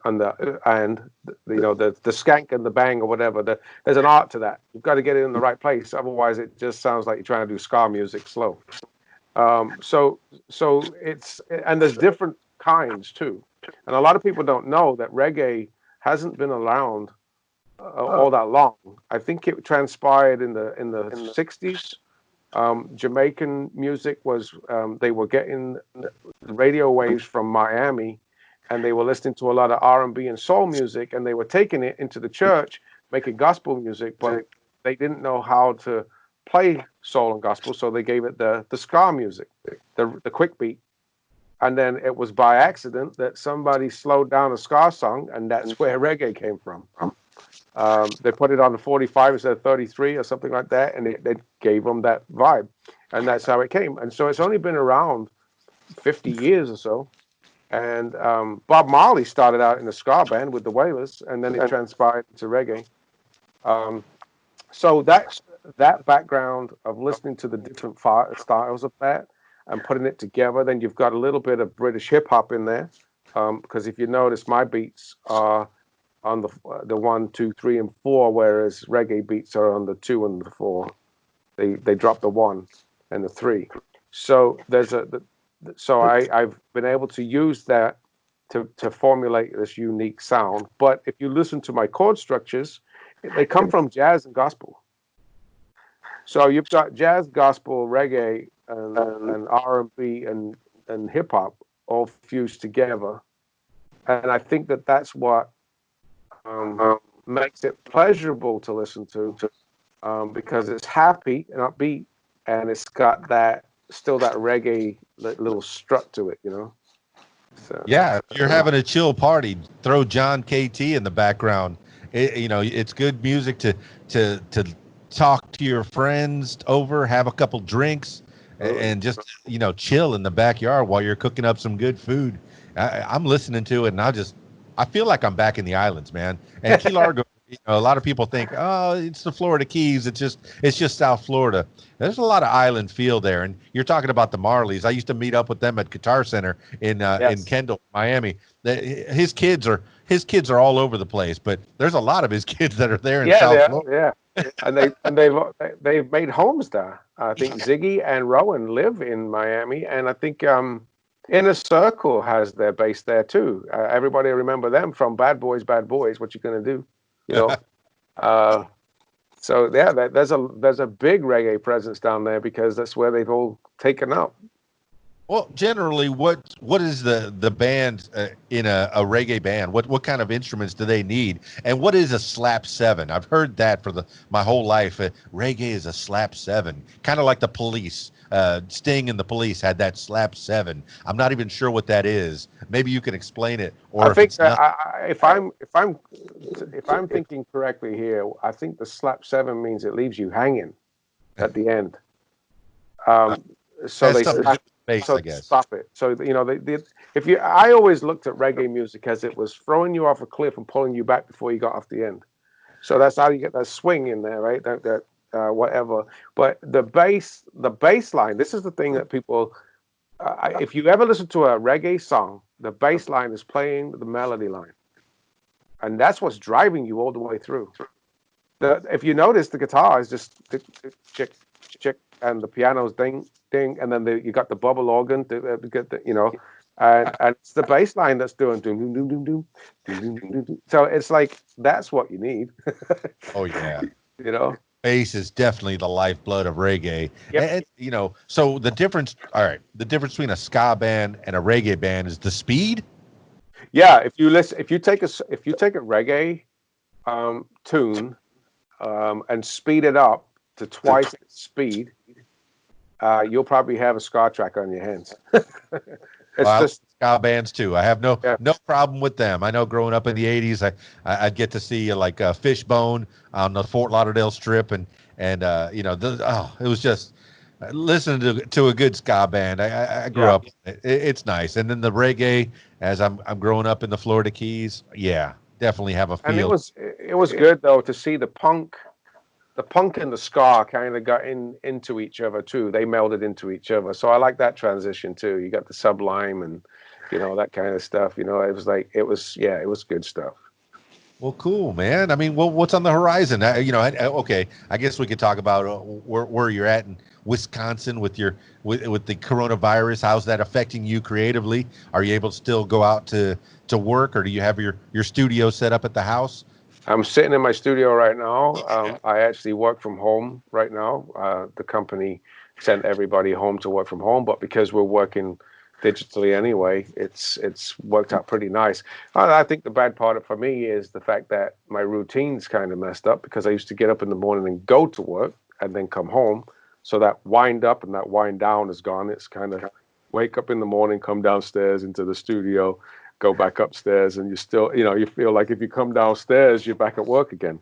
under and the skank and the bang or whatever. There's an art to that. You've got to get it in the right place, otherwise it just sounds like you're trying to do ska music slow. So it's and there's different kinds too, and a lot of people don't know that reggae hasn't been around all that long. I think it transpired in the 60s. Jamaican music was they were getting the radio waves from Miami, and they were listening to a lot of R&B and soul music, and they were taking it into the church, making gospel music, but they didn't know how to play soul and gospel, so they gave it the ska music, the quick beat. And then it was by accident that somebody slowed down a ska song, and that's where reggae came from. They put it on the 45 instead of 33 or something like that, and it gave them that vibe, and that's how it came. And so it's only been around 50 years or so. And Bob Marley started out in a ska band with the Wailers, and then it transpired into reggae. So that background of listening to the different styles of that and putting it together, then you've got a little bit of British hip hop in there, because if you notice, my beats are on the 1, 2, 3, and 4, whereas reggae beats are on the 2 and the 4. They drop the 1 and the 3. So I've been able to use that to formulate this unique sound. But if you listen to my chord structures, they come from jazz and gospel. So you've got jazz, gospel, reggae, and R&B and hip hop all fused together, and I think that's what makes it pleasurable to listen to, because it's happy and upbeat, and it's got that reggae little strut to it. So Yeah, if you're having a chill party, throw John KT in the background. It's good music to talk to your friends over, have a couple drinks, and just chill in the backyard while you're cooking up some good food. I'm listening to it, and I feel like I'm back in the islands, man. And Key Largo, a lot of people think, oh, it's the Florida Keys. It's just South Florida. There's a lot of island feel there. And you're talking about the Marleys. I used to meet up with them at Guitar Center in Kendall, Miami. His kids are all over the place, but there's a lot of his kids that are there in South Florida. Yeah, and they've made homes there. I think Ziggy and Rowan live in Miami, and I think Inner Circle has their base there too. Everybody remember them from Bad Boys, Bad Boys. What you gonna do? So yeah, there's a big reggae presence down there because that's where they've all taken up. Well, generally, what is the band in a reggae band? What kind of instruments do they need? And what is a slap 7? I've heard that for my whole life. Reggae is a slap 7, kind of like the Police. Sting and the Police had that slap 7. I'm not even sure what that is. Maybe you can explain it. Or I think if I'm thinking correctly here, I think the slap 7 means it leaves you hanging at the end. So they bass, I guess. Stop it. So I always looked at reggae music as it was throwing you off a cliff and pulling you back before you got off the end. So that's how you get that swing in there, right? That whatever. But the bass line. This is the thing that people. If you ever listen to a reggae song, the bass line is playing the melody line, and that's what's driving you all the way through. If you notice, the guitar is just chick, chick, and the piano's ding, ding, and then you got the bubble organ, and it's the bass line that's doing doom doom doom doom doom doom doom doom. Doom. So it's like that's what you need, Oh yeah. you know. Bass is definitely the lifeblood of reggae. Yep. And so the difference, all right, the difference between a ska band and a reggae band is the speed. Yeah, if you listen, if you take a reggae tune and speed it up to twice its speed, you'll probably have a ska track on your hands. It's Well, I like just ska bands too. I have yeah, no problem with them. I know growing up in the '80s, I'd get to see like Fishbone on the Fort Lauderdale Strip, and it was just listening to a good ska band. I grew yeah. up. It's nice, and then the reggae as I'm growing up in the Florida Keys. Yeah, definitely have a And feel. it was good though to see the punk and the ska kind of got into each other too. They melded into each other. So I like that transition too. You got the Sublime and that kind of stuff. It was like it was good stuff. Well, cool, man. I mean, what's on the horizon? Okay. I guess we could talk about where you're at in Wisconsin with the coronavirus. How's that affecting you creatively? Are you able to still go out to work, or do you have your studio set up at the house? I'm sitting in my studio right now. I actually work from home right now. The company sent everybody home to work from home, but because we're working digitally anyway, it's worked out pretty nice. I think the bad part for me is the fact that my routine's kind of messed up because I used to get up in the morning and go to work and then come home. So that wind up and that wind down is gone. It's kind of wake up in the morning, come downstairs into the studio, go back upstairs, and you still, you feel like if you come downstairs, you're back at work again.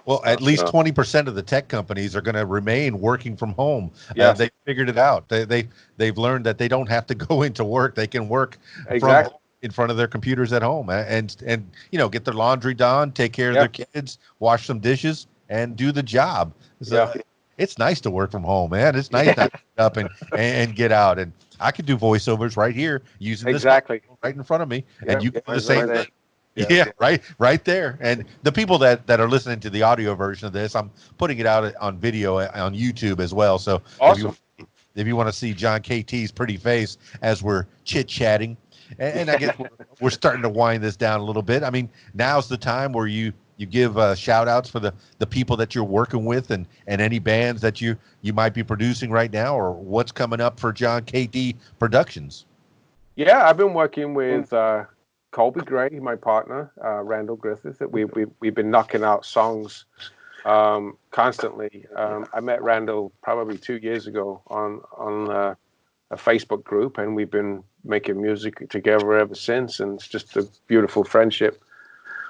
Well, at least 20% of the tech companies are going to remain working from home. Yes, They figured it out. They've learned that they don't have to go into work. They can work from exactly. in front of their computers at home and get their laundry done, take care of Yeah, their kids, wash some dishes, and do the job. So yeah, it's nice to work from home, man. It's nice yeah, to get up and get out. And I could do voiceovers right here using this exactly. right in front of me, and Yep, you can do the mine's same right there. thing. Yeah, Yeah, right there. And the people that are listening to the audio version of this, I'm putting it out on video on YouTube as well. So awesome. if you want to see John KT's pretty face as we're chit chatting, and I guess we're starting to wind this down a little bit. I mean, now's the time where you give shout outs for the people that you're working with and any bands that you might be producing right now, or what's coming up for John KT Productions. Yeah, I've been working with Colby Gray, my partner, Randall Griffith. We've been knocking out songs constantly. I met Randall probably 2 years ago on a Facebook group, and we've been making music together ever since. And it's just a beautiful friendship.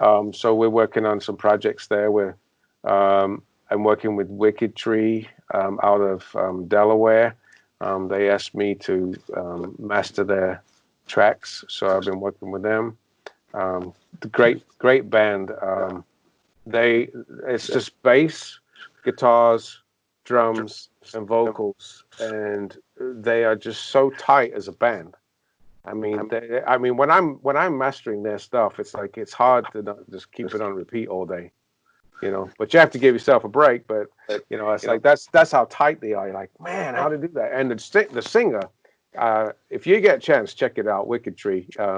So we're working on some projects there. I'm working with Wicked Tree out of Delaware. They asked me to master their tracks, so I've been working with them. The great band. It's just bass, guitars, drums, and vocals, and they are just so tight as a band. I mean, when I'm mastering their stuff, it's like it's hard to not just keep it on repeat all day, But you have to give yourself a break. But it's like that's how tight they are. You're like, man, how to do that? And the singer, if you get a chance, check it out. Wicked Tree. They're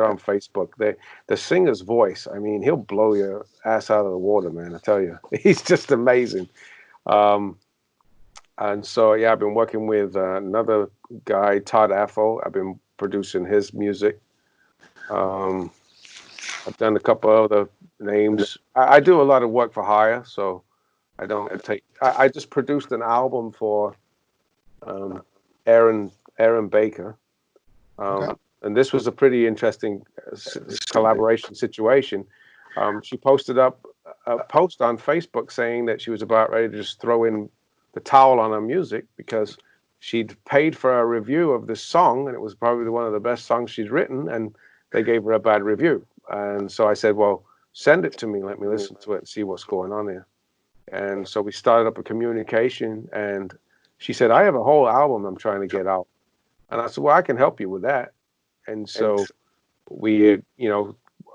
on Facebook. The singer's voice. I mean, he'll blow your ass out of the water, man. I tell you, he's just amazing. And so yeah, I've been working with another guy, Todd Affo. I've been producing his music. I've done a couple other names. I do a lot of work for hire, so I don't take. I just produced an album for Aaron Baker, Okay. and this was a pretty interesting collaboration situation. She posted up a post on Facebook saying that she was about ready to just throw in the towel on her music because she'd paid for a review of this song, and it was probably one of the best songs she'd written, and they gave her a bad review. And so I said, well, send it to me, let me listen to it and see what's going on here. And so we started up a communication, and she said, I have a whole album I'm trying to get out. And I said, well, I can help you with that. And so we,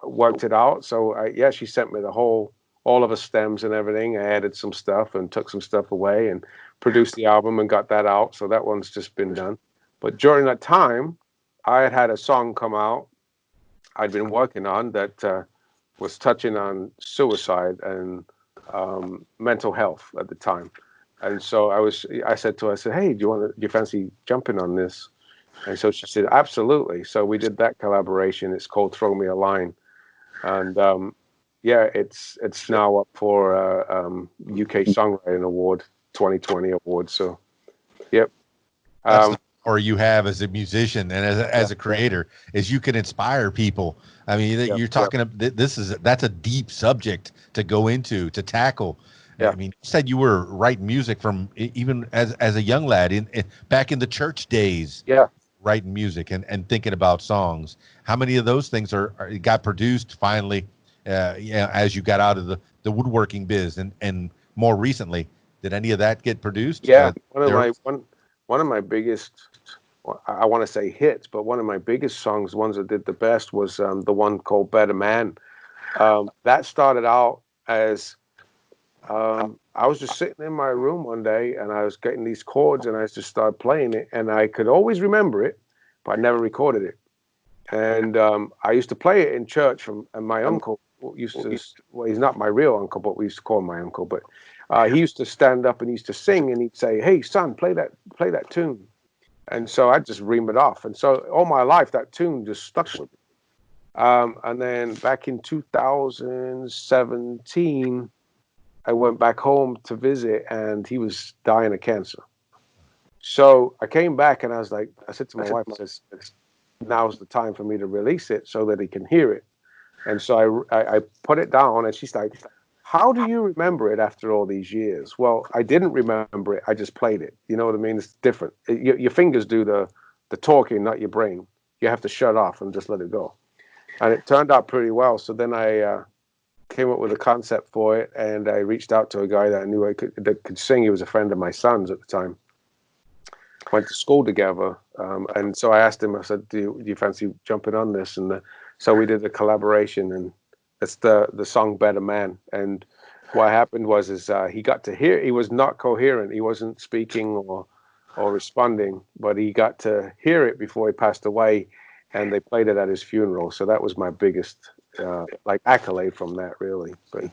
worked it out. So she sent me all of the stems and everything. I added some stuff and took some stuff away and produced the album and got that out. So that one's just been done. But during that time, I had a song come out I'd been working on that was touching on suicide and mental health at the time. And so I said to her, I said, hey, do you fancy jumping on this? And so she said, absolutely. So we did that collaboration. It's called Throw Me a Line. And yeah, it's now up for UK Songwriting Award, 2020 award. So, yep. That's the power you have as a musician and as a creator is you can inspire people. I mean, you're talking that's a deep subject to go into, to tackle. Yeah. I mean, you said you were writing music from even as a young lad back in the church days. Yeah. Writing music and thinking about songs. How many of those things got produced finally, as you got out of the woodworking biz and more recently, did any of that get produced? Yeah, one of my biggest, I want to say hits, but one of my biggest songs, the ones that did the best, was the one called Better Man. That started out as I was just sitting in my room one day and I was getting these chords and I just started playing it and I could always remember it, but I never recorded it. And I used to play it in church and my uncle used to, well, he's not my real uncle, but we used to call him my uncle, but he used to stand up and he used to sing and he'd say, hey, son, play that tune. And so I'd just ream it off. And so all my life, that tune just stuck with me. And then back in 2017, I went back home to visit and he was dying of cancer. So I came back and I said to my wife, I said, now's the time for me to release it so that he can hear it. And so I put it down and she's like, how do you remember it after all these years? Well, I didn't remember it. I just played it. You know what I mean? It's different. Your fingers do the talking, not your brain. You have to shut off and just let it go. And it turned out pretty well. So then I came up with a concept for it, and I reached out to a guy that I knew that could sing. He was a friend of my son's at the time. Went to school together, and so I asked him. I said, "Do you fancy jumping on this?" And so we did a collaboration, and it's the song "Better Man." And what happened was he got to hear. He was not coherent. He wasn't speaking or responding, but he got to hear it before he passed away, and they played it at his funeral. So that was my biggest accolade from that, really. But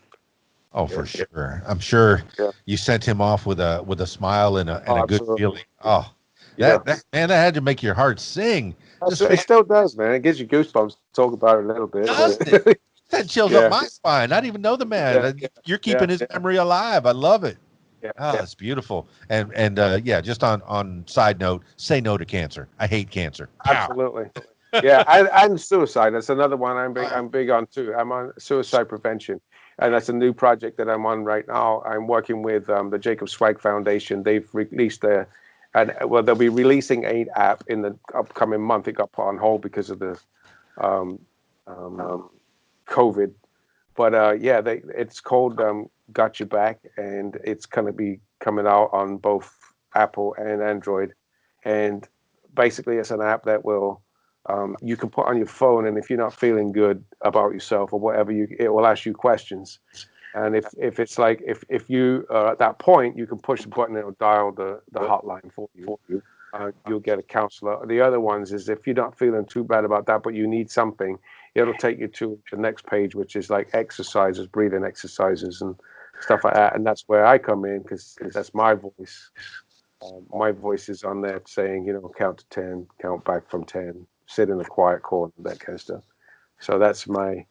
for sure, I'm sure you sent him off with a smile and a good feeling. Oh, that man, that had to make your heart sing. It still does, man. It gives you goosebumps to talk about it a little bit. Doesn't it? That chills up my spine. I didn't even know the man. You're keeping his memory alive. I love it. It's beautiful. And just on side note, say no to cancer. I hate cancer. Absolutely. And suicide. That's another one I'm big on too. I'm on suicide prevention, and that's a new project that I'm on right now. I'm working with the Jacob Swag Foundation. They've released they'll be releasing an app in the upcoming month. It got put on hold because of the COVID, but it's called Got Your Back, and it's going to be coming out on both Apple and Android. And basically, it's an app that will you can put on your phone, and if you're not feeling good about yourself or whatever, it will ask you questions. And if it's like if you are at that point, you can push the button and it'll dial the hotline for you. You'll get a counselor. The other ones is if you're not feeling too bad about that, but you need something, it'll take you to the next page, which is like exercises, breathing exercises and stuff like that. And that's where I come in because that's my voice. My voice is on there saying, count to 10, count back from 10, sit in a quiet corner, that kind of stuff. So that's my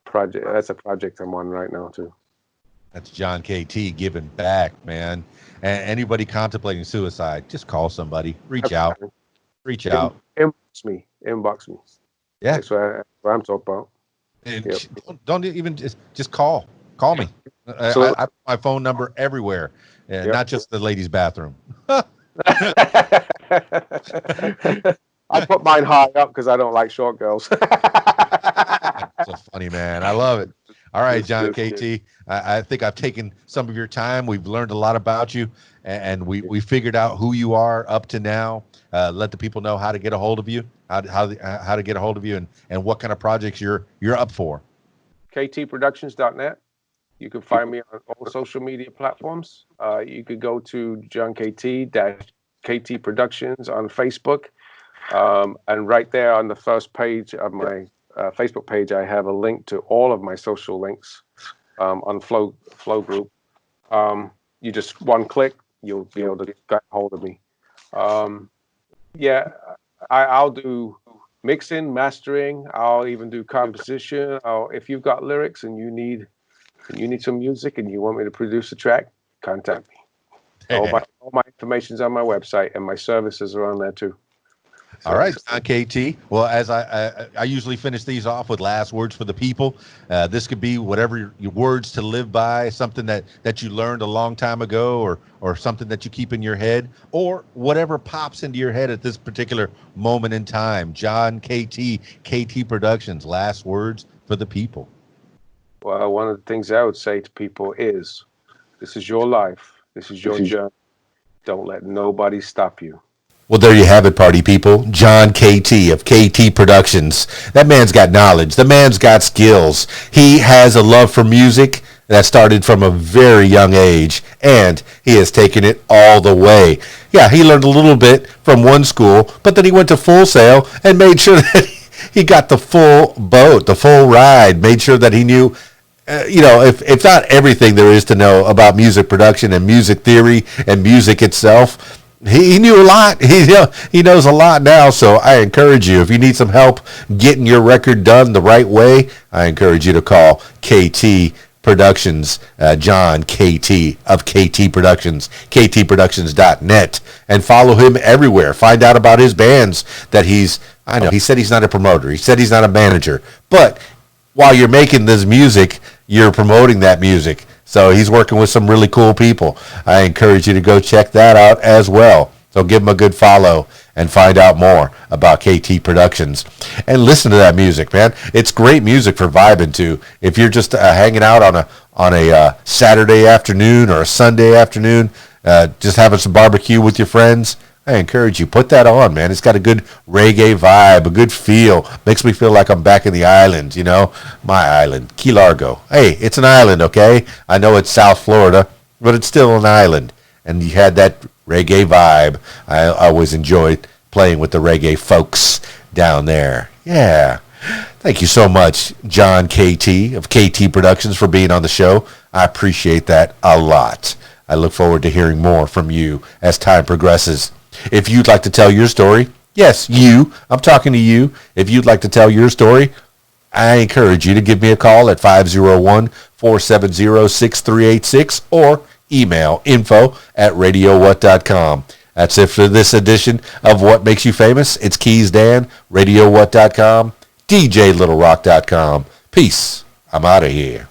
project. That's a project I'm on right now too. That's John KT giving back, man. And anybody contemplating suicide, just call somebody. Reach out. Inbox me. Yeah. That's what I'm talking about. And don't even just call. Call me. I put my phone number everywhere, not just the ladies' bathroom. I put mine high up because I don't like short girls. So funny, man. I love it. All right, John KT. I think I've taken some of your time. We've learned a lot about you, and we figured out who you are up to now. Let the people know how to get a hold of you, how to get a hold of you, and what kind of projects you're up for. ktproductions.net. You can find me on all social media platforms. You could go to John KT Productions on Facebook. And right there on the first page of my Facebook page, I have a link to all of my social links on Flow Group. You just one click, you'll be able to get hold of me. Yeah, I'll do mixing, mastering. I'll even do composition. If you've got lyrics and you need some music and you want me to produce a track, contact me. All my information's on my website, and my services are on there too. All right, John KT. Well, as I usually finish these off with last words for the people. This could be whatever your words to live by, something that you learned a long time ago, or something that you keep in your head, or whatever pops into your head at this particular moment in time. John KT, KT Productions, last words for the people. Well, one of the things I would say to people is, this is your life. This is your journey. Don't let nobody stop you. Well, there you have it, party people. John KT of KT Productions. That man's got knowledge. The man's got skills. He has a love for music that started from a very young age, and he has taken it all the way. Yeah, he learned a little bit from one school, but then he went to Full Sail and made sure that he got the full boat, the full ride, made sure that he knew if not everything there is to know about music production and music theory and music itself, he knew a lot. He knows a lot now. So I encourage you, if you need some help getting your record done the right way, I encourage you to call KT Productions, John KT of KT Productions, ktproductions.net, and follow him everywhere. Find out about his bands that he said he's not a promoter. He said he's not a manager. But while you're making this music, you're promoting that music. So he's working with some really cool people. I encourage you to go check that out as well. So give him a good follow and find out more about KT Productions. And listen to that music, man. It's great music for vibing to. If you're just hanging out on a Saturday afternoon or a Sunday afternoon, just having some barbecue with your friends, I encourage you, put that on, man. It's got a good reggae vibe, a good feel. Makes me feel like I'm back in the island, my island, Key Largo. Hey, it's an island, okay? I know it's South Florida, but it's still an island. And you had that reggae vibe. I always enjoyed playing with the reggae folks down there. Yeah. Thank you so much, John KT of KT Productions, for being on the show. I appreciate that a lot. I look forward to hearing more from you as time progresses. If you'd like to tell your story, yes, I'm talking to you. If you'd like to tell your story, I encourage you to give me a call at 501-470-6386 or email info@radiowhat.com. That's it for this edition of What Makes You Famous. It's Keys Dan, radiowhat.com, djlittlerock.com. Peace. I'm out of here.